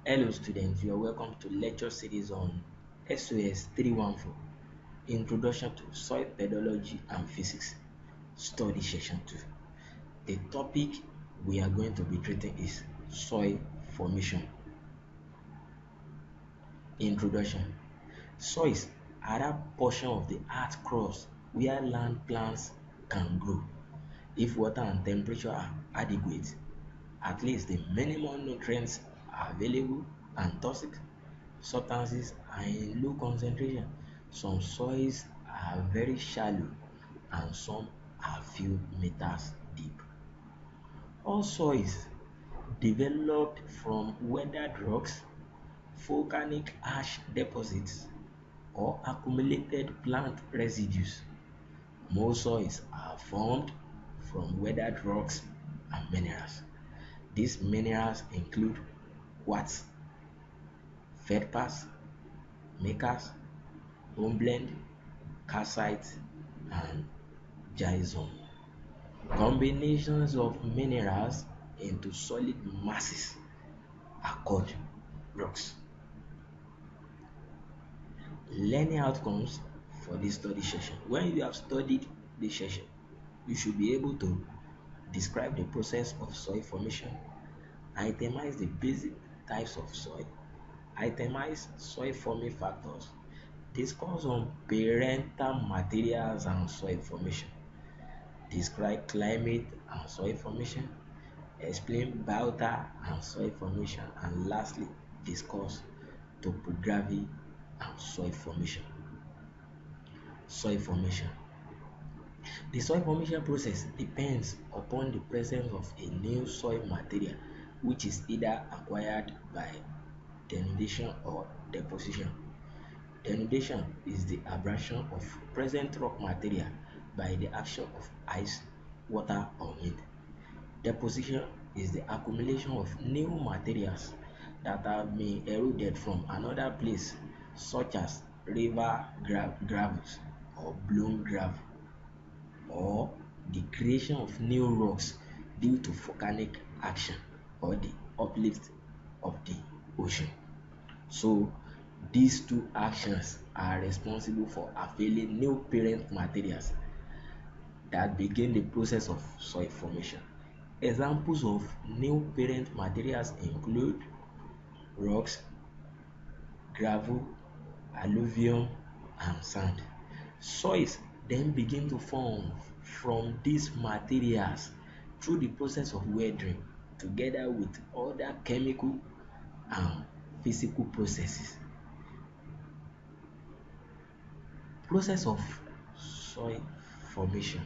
Hello students, you are welcome to lecture series on SOS 314, Introduction to Soil Pedology and Physics, Study Session 2. The topic we are going to be treating is soil formation. Introduction. Soils are that portion of the earth crust where land plants can grow. If water and temperature are adequate, at least the minimum nutrients are available and toxic substances are in low concentration. Some soils are very shallow and some are few meters deep. All soils developed from weathered rocks, volcanic ash deposits, or accumulated plant residues. Most soils are formed from weathered rocks and minerals. These minerals include quartz, feldspar, mica, hornblende, calcite, and gypsum. Combinations of minerals into solid masses are called rocks. Learning outcomes for this study session. When you have studied this session, you should be able to describe the process of soil formation, itemize the basic types of soil, itemize soil forming factors, discuss on parental materials and soil formation, describe climate and soil formation, explain biota and soil formation, and lastly, discuss topography and soil formation. Soil formation. The soil formation process depends upon the presence of a new soil material which is either acquired by denudation or deposition. Denudation is the abrasion of present rock material by the action of ice, water, or wind. Deposition is the accumulation of new materials that have been eroded from another place, such as river gravels or blown gravel, or the creation of new rocks due to volcanic action or the uplift of the ocean. So these two actions are responsible for availing new parent materials that begin the process of soil formation. Examples of new parent materials include rocks, gravel, alluvium, and sand. Soils then begin to form from these materials through the process of weathering together with other chemical and physical processes. Process of soil formation.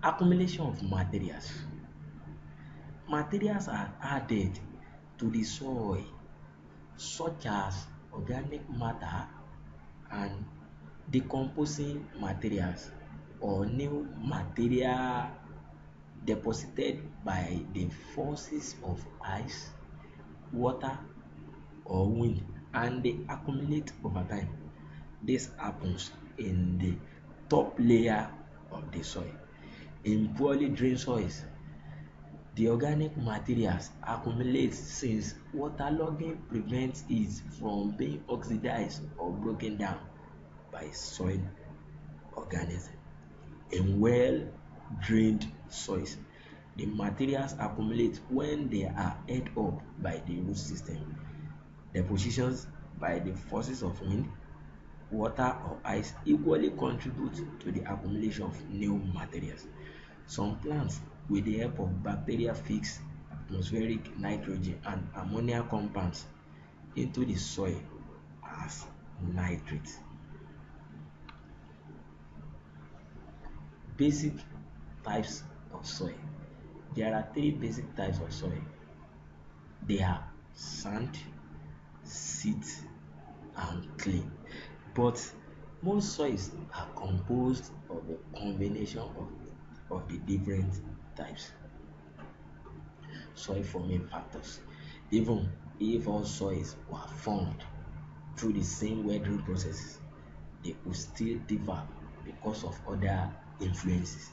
Accumulation of materials. Materials are added to the soil such as organic matter and decomposing materials or new material deposited by the forces of ice, water, or wind, and they accumulate over time. This happens in the top layer of the soil. In poorly drained soils, the organic materials accumulate since waterlogging prevents it from being oxidized or broken down by soil organisms. In well-drained soils, the materials accumulate when they are held up by the root system. Depositions by the forces of wind, water, or ice equally contribute to the accumulation of new materials. Some plants, with the help of bacteria, fix atmospheric nitrogen and ammonia compounds into the soil as nitrates. Basic types of soil. There are three basic types of soil. They are sand, silt, and clay. But most soils are composed of a combination of the different types. Soil forming factors. Even if all soils were formed through the same weathering processes, they could still differ because of other influences.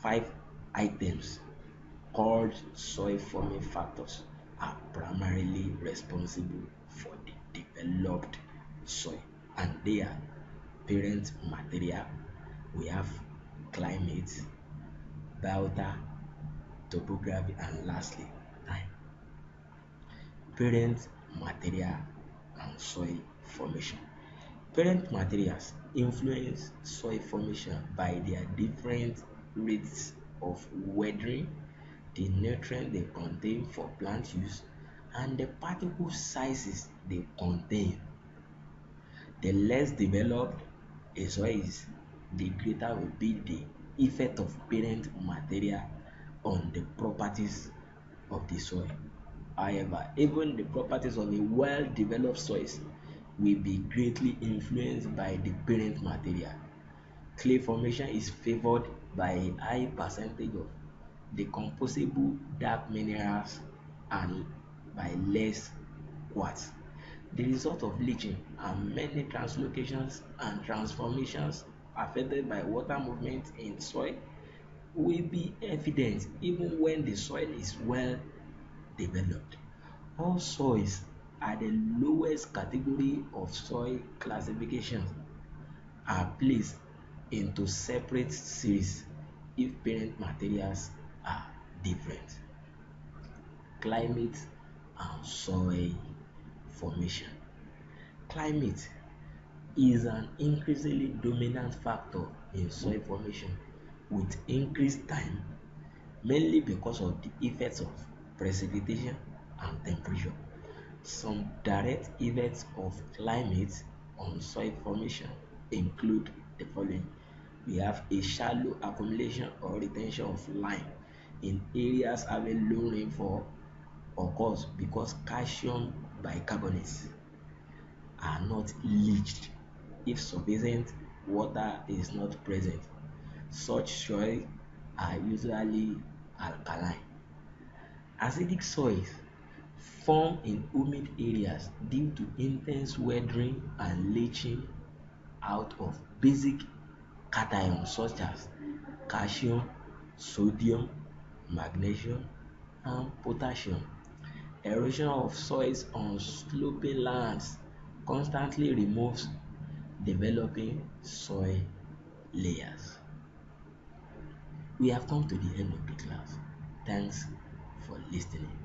5 items called soil forming factors are primarily responsible for the developed soil, and they are parent material, we have climate, biota, topography, and lastly time. Parent material and soil formation. Parent materials influence soil formation by their different rates of weathering, the nutrient they contain for plant use, and the particle sizes they contain. The less developed a soil is, the greater will be the effect of parent material on the properties of the soil. However, even the properties of a well-developed soil will be greatly influenced by the parent material. Clay formation is favored by a high percentage of decomposable dark minerals and by less quartz. The result of leaching and many translocations and transformations affected by water movement in soil will be evident even when the soil is well developed. All soils are the lowest category of soil classification are placed into separate series if parent materials are different. Climate and soil formation. Climate is an increasingly dominant factor in soil formation with increased time, mainly because of the effects of precipitation and temperature. Some direct effects of climate on soil formation include the following. We have a shallow accumulation or retention of lime in areas having low rainfall occurs because calcium bicarbonates are not leached if sufficient water is not present. Such soils are usually alkaline. Acidic soils form in humid areas due to intense weathering and leaching out of basic cations such as calcium, sodium, magnesium, and potassium. Erosion of soils on sloping lands constantly removes developing soil layers. We have come to the end of the class. Thanks for listening.